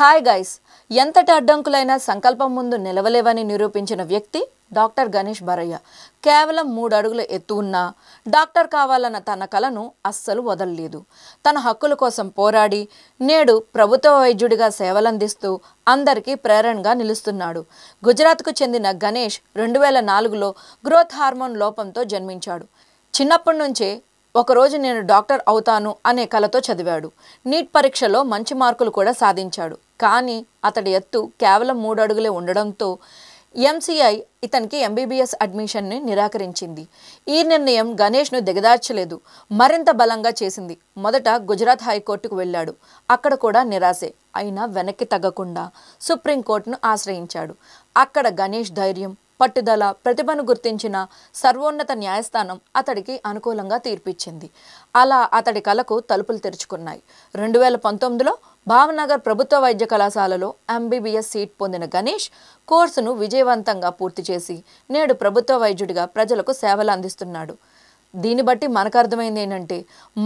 Hi guys, ఎంతటి అడ్డంకులైనా సంకల్పం ముందు నిలవలేవని నిరూపించిన వ్యక్తి డాక్టర్ గణేష్ బరయ్య. కేవలం 3 అడుగుల ఎత్తు ఉన్నా డాక్టర్ కావాలన్న తన కలను అస్సలు వదలలేదు. తన హక్కుల కోసం పోరాడి నేడు ప్రభుత్వ వైద్యుడిగా సేవలందిస్తూ అందరికీ ప్రేరణగా నిలుస్తున్నాడు. గుజరాత్కు చెందిన గణేష్ 2004లో గ్రోత్ హార్మోన్ లోపంతో జన్మించాడు. చిన్నప్పటి నుంచే ఒకరోజు నేను డాక్టర్ అవుతాను అనే కలతో చదివాడు. నీట్ పరీక్షలో మంచి మార్కులు కూడా సాధించాడు. కానీ అతడి ఎత్తు కేవలం 3 అడుగులే ఉండడంతో ఎంసీఐ ఇతనికి ఎంబీబీఎస్ అడ్మిషన్ని నిరాకరించింది. ఈ నిర్ణయం గణేష్ను దిగదార్చలేదు, మరింత బలంగా చేసింది. మొదట గుజరాత్ హైకోర్టుకు వెళ్ళాడు. అక్కడ కూడా నిరాశే. అయినా వెనక్కి తగ్గకుండా సుప్రీంకోర్టును ఆశ్రయించాడు. అక్కడ గణేష్ ధైర్యం, పట్టుదల, ప్రతిభను గుర్తించిన సర్వోన్నత న్యాయస్థానం అతడికి అనుకూలంగా తీర్పిచ్చింది. అలా అతడి కలకు తలుపులు తెరుచుకున్నాయి. 2019లో భావనగర్ ప్రభుత్వ వైద్య కళాశాలలో ఎంబీబీఎస్ సీట్ పొందిన గణేష్ కోర్సును విజయవంతంగా పూర్తి చేసి నేడు ప్రభుత్వ వైద్యుడిగా ప్రజలకు సేవలు అందిస్తున్నాడు. దీన్ని బట్టి మనకు అర్థమైంది ఏంటంటే,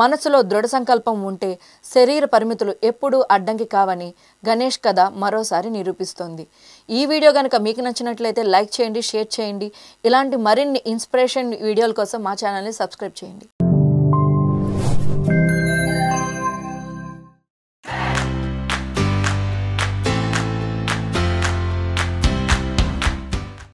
మనసులో దృఢ సంకల్పం ఉంటే శరీర పరిమితులు ఎప్పుడూ అడ్డంకి కావని గణేష్ కథ మరోసారి నిరూపిస్తోంది. ఈ వీడియో కనుక మీకు నచ్చినట్లయితే లైక్ చేయండి, షేర్ చేయండి. ఇలాంటి మరిన్ని ఇన్స్పిరేషన్ వీడియోల కోసం మా ఛానల్ని సబ్స్క్రైబ్ చేయండి.